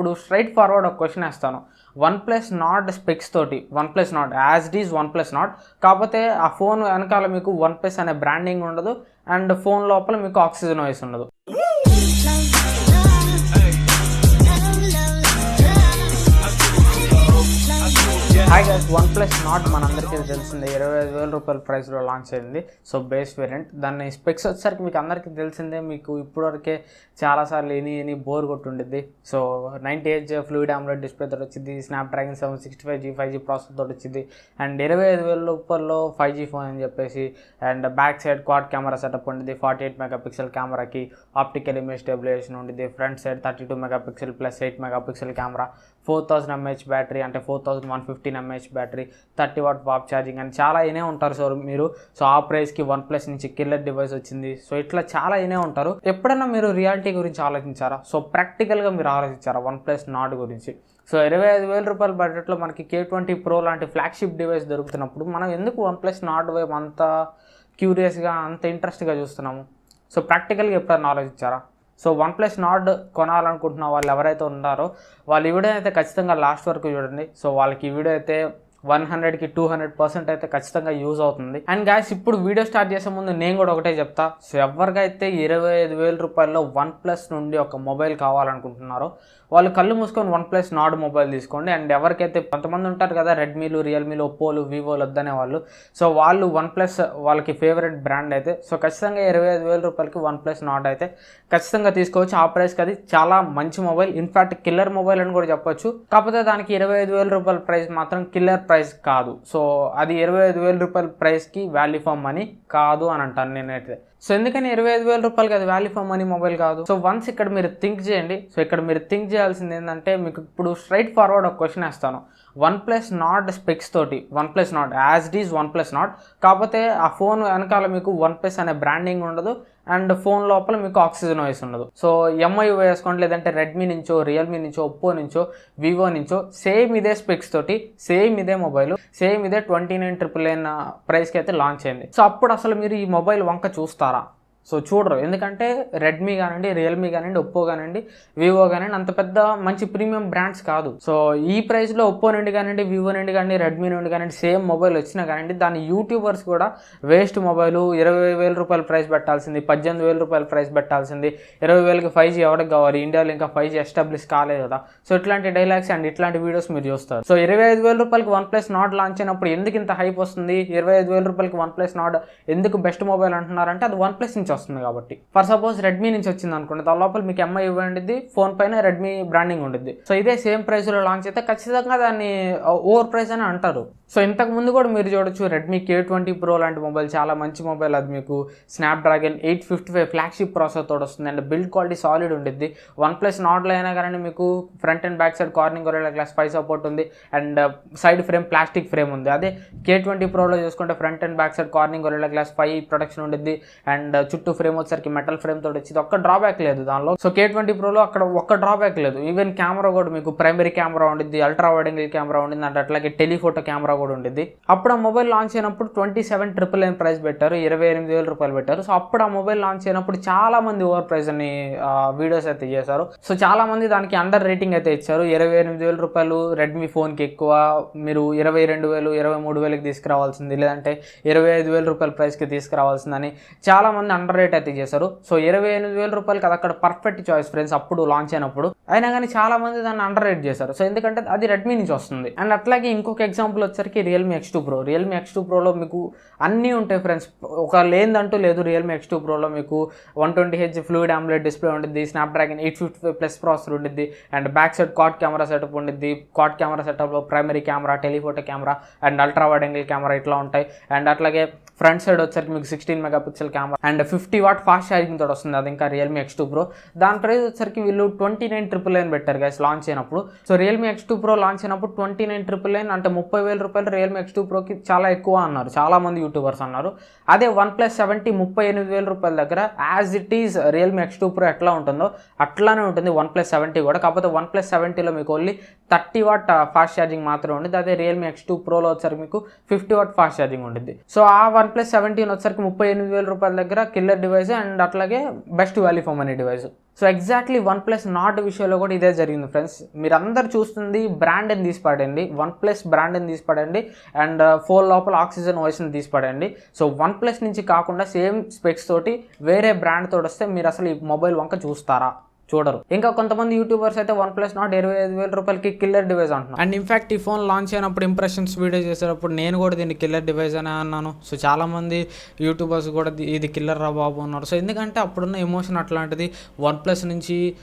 ఇప్పుడు straight forward ఒక question వేస్తాను. OnePlus NORD స్పెక్స్ తోటి OnePlus NORD as it is OnePlus NORD, కాకపోతే ఆ ఫోన్ వెనకాల మీకు OnePlus అనే బ్రాండింగ్ ఉండదు అండ్ ఫోన్ లోపల మీకు ఆక్సిజన్ వాయిస్ ఉండదు. హాయ్ గైస్, OnePlus NORD మనందరికీ తెలిసిందే 25,000 రూపాయల ప్రైస్లో లాంచ్ అయింది. సో బేస్ వేరియంట్, దాన్ని స్పెక్స్ వచ్చేసరికి మీకు అందరికీ తెలిసిందే. మీకు ఇప్పటివరకే చాలాసార్లు ఎనీ బోర్ కొట్టుండిద్ది. సో 98 ఫ్లూయిడ్ AMOLED డిస్ప్లే తోటి వచ్చింది, స్నాప్డ్రాగన్ 765G 5G ప్రాసెసర్ తోటి వచ్చింది అండ్ 25,000 రూపాయల్లో 5G ఫోన్ అని చెప్పేసి and back side quad camera setup ఉండిద్ది. 48 మెగాపిక్సెల్ కెమెరాకి ఆప్టికల్ ఇమేజ్ స్టెబిలైజేషన్ ఉండిద్ది. Front side 32 megapixel plus 8 megapixel camera, 4000 mAh battery అంటే 4115 mAh battery, 30 what fast charging అని చాలా అయినే ఉంటారు. సో మీరు ఆ ప్రైస్కి OnePlus నుంచి కిల్లర్ డివైస్ వచ్చింది. సో ఇట్లా చాలా అయినే ఉంటారు. ఎప్పుడైనా మీరు రియాలిటీ గురించి ఆలోచించారా? సో ప్రాక్టికల్గా మీరు ఆలోచించారా OnePlus NORD గురించి? సో 25,000 రూపాయల బడ్జెట్లో మనకి K20 Pro లాంటి ఫ్లాగ్షిప్ డివైస్ దొరుకుతున్నప్పుడు మనం ఎందుకు OnePlus NORD వైపు అంత క్యూరియస్గా అంత ఇంట్రెస్ట్గా చూస్తున్నాము? సో ప్రాక్టికల్గా ఎప్పుడైనా ఆలోచించారా? సో OnePlus NORD కొనాలనుకుంటున్న వాళ్ళు ఎవరైతే ఉన్నారో వాళ్ళు ఈ వీడియో అయితే ఖచ్చితంగా లాస్ట్ వరకు చూడండి. సో వాళ్ళకి ఈ వీడియో అయితే 100కి 200% అయితే ఖచ్చితంగా యూజ్ అవుతుంది. అండ్ గాయస్, ఇప్పుడు వీడియో స్టార్ట్ చేసే ముందు నేను కూడా ఒకటే చెప్తా. సో ఎవరికైతే 25,000 రూపాయల్లో OnePlus నుండి ఒక మొబైల్ కావాలనుకుంటున్నారో వాళ్ళు కళ్ళు మూసుకొని OnePlus NORD మొబైల్ తీసుకోండి. అండ్ ఎవరికైతే కొంతమంది ఉంటారు కదా రెడ్మీలు, రియల్మీలు, ఒప్పోలు, వివోలు వద్దనే వాళ్ళు, సో వాళ్ళు OnePlus వాళ్ళకి ఫేవరెట్ బ్రాండ్ అయితే సో ఖచ్చితంగా 25,000 రూపాయలకి OnePlus NORD అయితే ఖచ్చితంగా తీసుకోవచ్చు. ఆ ప్రైస్కి అది చాలా మంచి మొబైల్, ఇన్ఫ్యాక్ట్ కిల్లర్ మొబైల్ అని కూడా చెప్పొచ్చు. కాకపోతే దానికి 25,000 రూపాయల ప్రైస్ మాత్రం కిల్లర్ ప్రైస్ కాదు. సో అది 25,000 రూపాయల ప్రైస్కి వాల్యూ ఫర్ మనీ కాదు అని అంటాను నేనైతే. సో ఎందుకని 25,000 రూపాయలకి అది వాల్యూ ఫర్ మనీ మొబైల్ కాదు? సో వన్స్ ఇక్కడ మీరు థింక్ చేయండి. సో ఇక్కడ మీరు థింక్ చేయాల్సింది ఏంటంటే, మీకు ఇప్పుడు స్ట్రైట్ ఫార్వర్డ్ ఒక క్వశ్చన్ వేస్తాను. OnePlus NORD స్పెక్స్ తోటి OnePlus NORD as it is OnePlus NORD, కాకపోతే ఆ ఫోన్ వెనకాల మీకు OnePlus అనే బ్రాండింగ్ ఉండదు అండ్ ఫోన్ లోపల మీకు ఆక్సిజన్ వాయిస్ ఉండదు. సో ఎంఐ వేసుకోండి, లేదంటే రెడ్మీ నుంచో, రియల్మీ నుంచో, ఒప్పో నుంచో, వివో నుంచో సేమ్ ఇదే స్పెక్స్ తోటి సేమ్ ఇదే మొబైల్, సేమ్ ఇదే 29,999 ప్రైస్కి అయితే లాంచ్ అయింది. సో అప్పుడు అసలు మీరు ఈ మొబైల్ వంక చూస్తారా? సో చూడరు. ఎందుకంటే రెడ్మీ కానివ్వండి, రియల్మీ కానివ్వండి, ఒప్పో కానివ్వండి, వివో కానివ్వండి అంత పెద్ద మంచి ప్రీమియం బ్రాండ్స్ కాదు. సో ఈ ప్రైస్లో ఒప్పో నుండి కానివ్వండి, వివో నుండి కానివ్వండి, రెడ్మీ నుండి కానివ్వండి సేమ్ మొబైల్ వచ్చినా కానివ్వండి దాని యూట్యూబర్స్ కూడా వేస్ట్ మొబైల్ 20,000 రూపాయల ప్రైస్ పెట్టాల్సింది, 18,000 రూపాయల ప్రైస్ పెట్టాల్సింది, 20,000కి 5G ఎవరికి కావాలి, ఇండియాలో ఇంకా 5G ఎస్టాబ్లిష్ కాలేదు కదా. సో ఇట్లాంటి డైలాగ్స్ అండ్ ఇట్లాంటి వీడియోస్ మీరు చూస్తారు. సో 25,000 రూపాయలకి OnePlus NORD లాంచ్ అయినప్పుడు ఎందుకు ఇంత హైప్ వస్తుంది? 25,000 రూపాయలకి OnePlus NORD ఎందుకు బెస్ట్ మొబైల్ అంటున్నారంటే అది OnePlus నుంచి వస్తుంది కాబట్టి. ఫర్ సపోజ్ రెడ్మీ నుంచి వచ్చింది అనుకోండి, దాని లోపల మీకు ఎంఐ ఇవ్వండి, ఫోన్ పైన రెడ్మీ బ్రాండింగ్ ఉంటుంది. సో ఇదే సేమ్ ప్రైస్లో లాంచ్ అయితే ఖచ్చితంగా దాన్ని ఓవర్ ప్రైస్ అని అంటారు. సో ఇంతకు ముందు కూడా మీరు చూడొచ్చు రెడ్మీ K20 Pro లాంటి మొబైల్ చాలా మంచి మొబైల్. అది మీకు స్నాప్డ్రాగన్ 855 ఫ్లాగ్షిప్ ప్రాసెసర్ తోటి వస్తుంది అండ్ బిల్డ్ క్వాలిటీ సాలిడ్ ఉంటుంది. OnePlus NORDలో అయినా కానీ మీకు front and back side Corning Gorilla glass 5 support ఉంది and side frame plastic frame ఉంది. అదే K20 Proలో చూసుకుంటే front and back side Corning Gorilla glass 5 protection ఉంటుంది అండ్ చుట్టూ ఫ్రేమ్ వచ్చేసరికి మెటల్ ఫ్రేమ్ తోటి వచ్చింది. ఒక్క డ్రాబ్యాక్ లేదు దానిలో. సో K20 Proలో అక్కడ ఒక్క డ్రాబ్యాక్ లేదు. ఈవెన్ కెమెరా కూడా మీకు ప్రైమరీ కెమెరా ఉండిద్ది, అల్ట్రా వైడ్ యాంగిల్ కెమెరా ఉండింది అండ్ అట్లాగే టెలిఫోటో కెమెరా కూడా ఉండిద్ది. అప్పుడు ఆ మొబైల్ లాంచ్ అయినప్పుడు 27,999 ప్రైస్ పెట్టారు, 28,000 రూపాయలు పెట్టారు. సో అప్పుడు ఆ మొబైల్ లాంచ్ అయినప్పుడు చాలా మంది ఓవర్ ప్రైస్ అని వీడియోస్ అయితే చేశారు. సో చాలా మంది దానికి అండర్ రేటింగ్ అయితే ఇచ్చారు. 28,000 రూపాయలు రెడ్మీ ఫోన్కి ఎక్కువ, మీరు 22,000 23,000కి తీసుకురావాల్సింది, లేదంటే 25,000 రూపాయల ప్రైస్కి తీసుకురావాల్సిందని చాలా మంది అండర్ రేట్ అయితే చేశారు. సో 28,000 రూపాయలకి అది అక్కడ పర్ఫెక్ట్ చాయిస్ ఫ్రెండ్స్ అప్పుడు లాంచ్ అయినప్పుడు. అయినా కానీ చాలా మంది దాన్ని అండర్ రేట్ చేశారు. సో ఎందుకంటే అది రెడ్మీ నుంచి వస్తుంది. అండ్ అట్లాగే ఇంకొక ఎగ్జాంపుల్ వచ్చరికి Realme X2 Pro. Realme X2 Proలో మీకు అన్నీ ఉంటాయి ఫ్రెండ్స్, ఒక లేదంటూ లేదు. Realme X2 Proలో మీకు 120Hz ఫ్లూయిడ్ AMOLED డిస్ప్లే ఉంటుంది, స్నాప్డ్రాగన్ 855 ప్లస్ ప్రాసెసర్ ఉంటుంది and back side quad camera setup ఉంటుంది. క్వాడ్ కెమెరా సెటప్లో primary camera, telephoto camera and ultra wide angle camera ఇట్లా ఉంటాయి. అండ్ అట్లాగే ఫ్రంట్ సైడ్ వచ్చరికి మీకు 16 megapixel camera and 50 watt fast charging తోటి వస్తుంది. అది ఇంకా Realme X2 Pro. దాని ప్రైస్ వచ్చరికి వీళ్ళు 29,999 పెట్టారు గైస్ లాంచ్ అయినప్పుడు. So Realme X2 Pro launch అయినప్పుడు 29,999 అంటే 30,000 రూపాయలు Realme X2 Proకి చాలా ఎక్కువ అన్నారు చాలా మంది యూట్యూబర్స్ అన్నారు. అదే OnePlus 70 38,000 రూపాయల దగ్గర as it is Realme X2 Pro ఎట్లా ఉంటుందో అట్లానే ఉంటుంది OnePlus 70 కూడా. కాకపోతే OnePlus 70లో మీకు ఓన్లీ 30 వాట్ ఫాస్ట్ ఛార్జింగ్ మాత్రమే ఉంటుంది. అదే రియల్మీ X2 ప్రోలో వచ్చరికి మీకు 50 వాట్ ఫాస్ట్ ఛార్జింగ్ ఉంటుంది. సో ఆ OnePlus 17 వచ్చరికి 38,000 రూపాయల దగ్గర కిల్లర్ డివైస్ అండ్ అట్లాగే best value for money device. So exactly OnePlus not విషయంలో కూడా ఇదే జరిగింది ఫ్రెండ్స్. మీరు అందరు చూస్తుంది బ్రాండ్ అని తీసి పడండి, OnePlus బ్రాండ్ అని తీసి పడండి అండ్ ఫోన్ లోపల ఆక్సిజన్ వాయిస్ని తీసి పడండి. సో OnePlus నుంచి కాకుండా సేమ్ స్పెక్స్ తోటి వేరే బ్రాండ్ తోటి వస్తే మీరు అసలు ఈ మొబైల్ వంక చూస్తారా? చూడరు. ఇంకా కొంతమంది యూట్యూబర్స్ అయితే OnePlus నాట్ 25,000 రూపాయలకి కిల్లర్ డివైస్ అంటున్నారు. అండ్ ఇన్ఫాక్ట్ ఈ ఫోన్ లాంచ్ అయినప్పుడు ఇంప్రెషన్స్ వీడియో చేసేటప్పుడు నేను కూడా దీన్ని కిల్లర్ డివైస్ అని అన్నాను. సో చాలామంది యూట్యూబర్స్ కూడా ఇది కిల్లర్ రా బాబు అన్నారు. సో ఎందుకంటే అప్పుడున్న ఎమోషన్ అట్లాంటిది. OnePlus నుంచి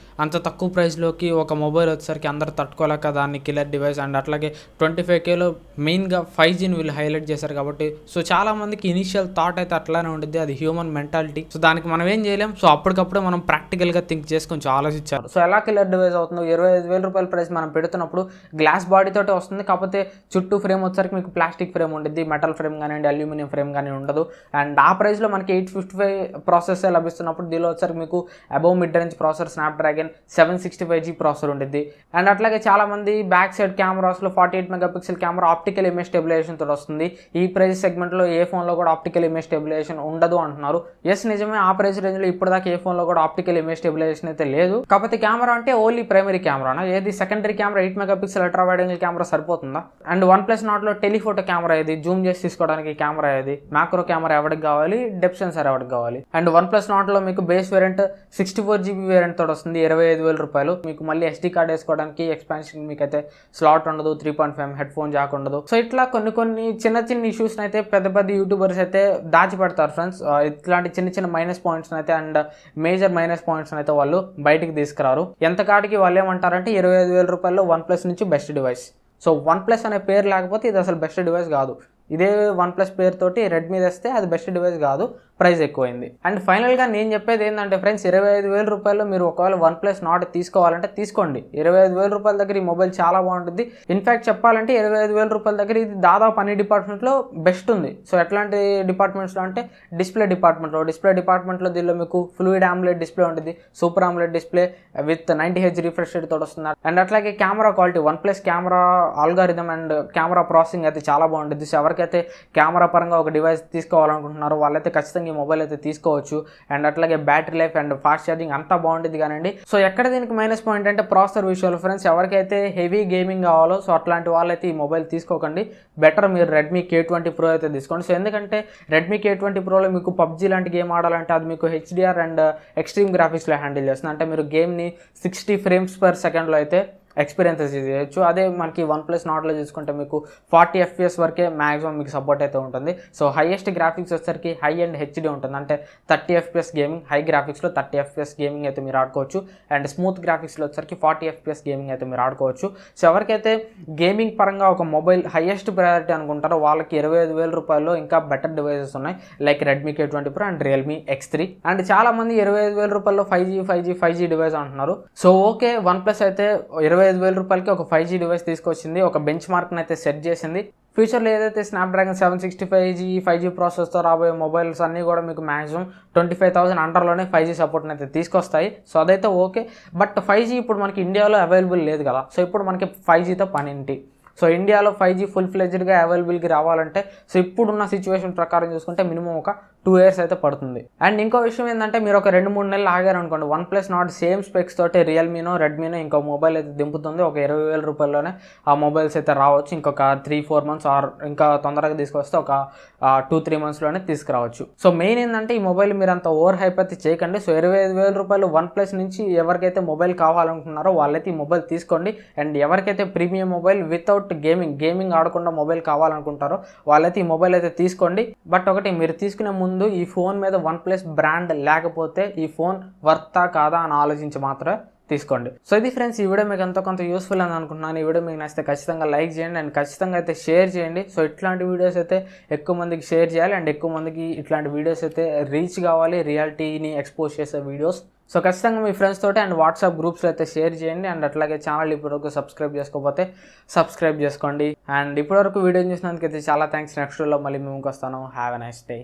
అంత తక్కువ ప్రైస్లోకి ఒక మొబైల్ వచ్చేసరికి అందరు తట్టుకోలేక దాన్ని కిల్లర్ డివైస్ అండ్ అట్లాగే 25Kలో మెయిన్గా 5Gని వీళ్ళు హైలైట్ చేశారు కాబట్టి సో చాలామందికి ఇనిషియల్ థాట్ అయితే అట్లానే ఉంటుంది. అది హ్యూమన్ మెంటాలిటీ. సో దానికి మనం ఏం చేయలేం. సో అప్పటికప్పుడు మనం ప్రాక్టికల్గా థింక్ చేసుకొని ఆలోచించారు. సో ఎలా కిల్లర్ డివైస్ అవుతుందో 25,000 రూపాయల ప్రైస్ మనం పెడుతున్నప్పుడు గ్లాస్ బాడీ తోటే వస్తుంది. కాకపోతే చుట్టూ ఫ్రేమ్ వచ్చరికి మీకు ప్లాస్టిక్ ఫ్రేమ్ ఉంటుంది, మెటల్ ఫ్రేమ్ కానివ్వండి, అల్యూమినియం ఫ్రేమ్ కానీ ఉండదు. అండ్ ఆ ప్రైస్లో మనకి 855 ప్రాసెస్ లభిస్తున్నప్పుడు దీనిలో వచ్చరికి మీకు above mid range processor Snapdragon 765G processor ఉంటుంది. అండ్ అట్లాగే చాలామంది బ్యాక్ సైడ్ కెమెరాస్లో 48 megapixel camera optical image stabilisation తోటి వస్తుంది. ఈ ప్రైస్ సెగ్మెంట్లో ఏ ఫోన్లో కూడా ఆప్టికల్ ఇమేజ్ స్టెబిలైజేషన్ ఉండదు అంటున్నారు. ఎస్ నిజమే, ఆ ప్రైస్ రేంజ్లో ఇప్పటిదాకా ఏ ఫోన్లో కూడా ఆప్టికల్ ఇమేజ్ స్టెబిలైజేషన్ అయితే లేదు. కాకపోతే కెమెరా అంటే ఓన్లీ ప్రైమరీ కెమెరానా? ఏది secondary camera 8 megapixel ultra wide angle camera సరిపోతుందా? అండ్ OnePlus నాట్లో టెలిఫోటో కెమెరా ఏది, జూమ్ చేసి తీసుకోవడానికి కెమెరా ఏది, మ్యాక్రో కెమెరా ఎవరికి కావాలి, డెప్త్ సెన్సార్ ఎవరికి కావాలి? అండ్ OnePlus నాట్లో మీకు బేస్ వేరియంట్ 64GB వేరియంట్ తోటి వస్తుంది 25,000 రూపాయలు. మీకు మళ్ళీ SD కార్డ్ వేసుకోవడానికి ఎక్స్పాన్షన్ మీకైతే స్లాట్ ఉండదు, 3.5 హెడ్ ఫోన్ జాక్ ఉండదు. సో ఇట్లా కొన్ని చిన్న ఇష్యూస్ అయితే పెద్ద యూట్యూబర్స్ అయితే దాచిపెడతారు ఫ్రెండ్స్. ఇట్లాంటి చిన్న మైనస్ పాయింట్స్ అయితే అండ్ మేజర్ మైనస్ పాయింట్స్ అయితే వాళ్ళు బయటికి తీసుకురారు. ఎంత కాడికి వాళ్ళు ఏమంటారంటే 25,000 రూపాయల్లో OnePlus నుంచి బెస్ట్ డివైస్. సో OnePlus అనే పేరు లేకపోతే ఇది అసలు బెస్ట్ డివైస్ కాదు. ఇదే OnePlus పేరుతోటి రెడ్మీ తెస్తే అది బెస్ట్ డివైస్ కాదు, ప్రైస్ ఎక్కువైంది. అండ్ ఫైనల్గా నేను చెప్పేది ఏంటంటే ఫ్రెండ్స్, 25,000 రూపాయలు మీరు ఒకవేళ OnePlus నాట్ తీసుకోవాలంటే తీసుకోండి. 25,000 రూపాయల దగ్గర ఈ మొబైల్ చాలా బాగుంటుంది. ఇన్ఫాక్ట్ చెప్పాలంటే 25,000 రూపాయల దగ్గర ఇది దాదాపు అన్ని డిపార్ట్మెంట్లో బెస్ట్ ఉంది. సో ఎట్లాంటి డిపార్ట్మెంట్స్లో అంటే డిస్ప్లే డిపార్ట్మెంట్లో దీనిలో మీకు ఫ్లూయిడ్ ఆమ్లెట్ డిస్ప్లే ఉంటుంది, super omelette display with 90Hz refresh rate తోటి వస్తుంది. అండ్ అట్లాగే camera quality, OnePlus camera algorithm and camera processing అయితే చాలా బాగుంటుంది. సో ఎవరికైతే కెమెరా పరంగా ఒక డివైస్ తీసుకోవాలనుకుంటున్నారో వాళ్ళైతే ఖచ్చితంగా ఈ మొబైల్ అయితే తీసుకోవచ్చు. అండ్ అట్లాగే battery life and fast charging అంతా బాగుంటుంది. కానండి సో ఎక్కడ దీనికి మైనస్ పాయింట్ అంటే ప్రాసెసర్ విషయాలు ఫ్రెండ్స్. ఎవరికైతే హెవీ గేమింగ్ కావాలో సో అట్లాంటి వాళ్ళైతే ఈ మొబైల్ తీసుకోకండి. బెటర్ మీరు రెడ్మీ K20 Pro అయితే తీసుకోండి. సో ఎందుకంటే రెడ్మీ K20 Proలో మీకు PUBG లాంటి గేమ్ ఆడాలంటే అది మీకు HDR అండ్ ఎక్స్ట్రీమ్ గ్రాఫిక్స్లో హ్యాండిల్ చేస్తుంది. అంటే మీరు గేమ్ని 60 frames/second అయితే ఎక్స్పీరియన్సెస్ చేయొచ్చు. అదే మనకి OnePlus నాట్లో చూసుకుంటే మీకు 40 FPS వరకే మ్యాక్సిమం మీకు సపోర్ట్ అయితే ఉంటుంది. సో హైయెస్ట్ గ్రాఫిక్స్ వచ్చేసరికి హై అండ్ HD ఉంటుంది. అంటే 30 FPS గేమింగ్, హై గ్రాఫిక్స్లో 30 FPS గేమింగ్ అయితే మీరు ఆడుకోవచ్చు. అండ్ స్మూత్ గ్రాఫిక్స్లో వచ్చేసరికి 40 FPS గేమింగ్ అయితే మీరు ఆడుకోవచ్చు. సో ఎవరికైతే గేమింగ్ పరంగా ఒక మొబైల్ హైయెస్ట్ ప్రయారిటీ అనుకుంటారో వాళ్ళకి 25,000 రూపాయల్లో ఇంకా బెటర్ డివైసెస్ ఉన్నాయి, like Redmi K20 Pro and Realme X3. And చాలా మంది 25,000 రూపాయల్లో 5G డివైస్ అంటున్నారు. సో ఓకే, OnePlus అయితే 25,000 రూపాయలకి ఒక 5G డివైస్ తీసుకొచ్చింది, ఒక బెంచ్ మార్క్ని అయితే సెట్ చేసింది. ఫ్యూచర్లో ఏదైతే స్నాప్డ్రాగన్ 765G 5G ప్రాసెస్తో రాబోయే మొబైల్స్ అన్నీ కూడా మీకు మ్యాక్సిమం 25,000 అండర్లోనే 5G సపోర్ట్ని అయితే తీసుకొస్తాయి. సో అదైతే ఓకే. బట్ 5G ఇప్పుడు మనకి ఇండియాలో అవైలబుల్ లేదు కదా. సో ఇప్పుడు మనకి 5Gతో పని ఏంటి? సో ఇండియాలో 5G ఫుల్ ఫ్లెడ్జ్డ్గా అవైలబుల్గా రావాలంటే సో ఇప్పుడున్న సిచ్యువేషన్ ప్రకారం చూసుకుంటే మినిమం ఒక 2 years అయితే పడుతుంది. అండ్ ఇంకో విషయం ఏంటంటే మీరు ఒక 2-3 నెలలు ఆగారు అనుకోండి, OnePlus నాట్ సేమ్ స్పెక్స్ తోటి రియల్మీనో రెడ్మీనో ఇంకో మొబైల్ అయితే దింపుతుంది. ఒక 20,000 రూపాయల్లోనే ఆ మొబైల్స్ అయితే రావచ్చు. ఇంకొక 3-4 months ఆర్ ఇంకా తొందరగా తీసుకొస్తే ఒక 2-3 monthsలోనే తీసుకురావచ్చు. సో మెయిన్ ఏంటంటే ఈ మొబైల్ మీరు అంత ఓవర్ హైప్ అయితే చేయకండి. సో 25,000 రూపాయలు OnePlus నుంచి ఎవరికైతే మొబైల్ కావాలనుకుంటున్నారో వాళ్ళైతే ఈ మొబైల్ తీసుకోండి. అండ్ ఎవరికైతే ప్రీమియం మొబైల్ వితౌట్ గేమింగ్ ఆడకుండా మొబైల్ కావాలనుకుంటారో వాళ్ళైతే ఈ మొబైల్ అయితే తీసుకోండి. బట్ ఒకటి, మీరు తీసుకునే ముందు ఈ ఫోన్ మీద OnePlus బ్రాండ్ లేకపోతే ఈ ఫోన్ వర్తా కాదా అని ఆలోచించి మాత్రమే తీసుకోండి. సో ఇది ఫ్రెండ్స్, ఈ వీడియో మీకు ఎంతో కొంత యూస్ఫుల్ అని అనుకుంటున్నాను. ఈ వీడియో మీకు నచ్చితే ఖచ్చితంగా లైక్ చేయండి అండ్ ఖచ్చితంగా అయితే షేర్ చేయండి. సో ఇట్లాంటి వీడియోస్ అయితే ఎక్కువ మందికి షేర్ చేయాలి అండ్ ఎక్కువ మందికి ఇట్లాంటి వీడియోస్ అయితే రీచ్ కావాలి, రియాలిటీని ఎక్స్పోజ్ చేసే వీడియోస్. సో ఖచ్చితంగా మీ ఫ్రెండ్స్ తోటి అండ్ వాట్సాప్ గ్రూప్స్లో అయితే షేర్ చేయండి. అండ్ అట్లాగే ఛానల్ ఇప్పటివరకు సబ్స్క్రైబ్ చేసుకోకపోతే సబ్స్క్రైబ్ చేసుకోండి. అండ్ ఇప్పటివరకు వీడియో చూసినందుకు అయితే చాలా థ్యాంక్స్. నెక్స్ట్ వీడియోలో మళ్ళీ మేము వస్తాను. Have a nice day.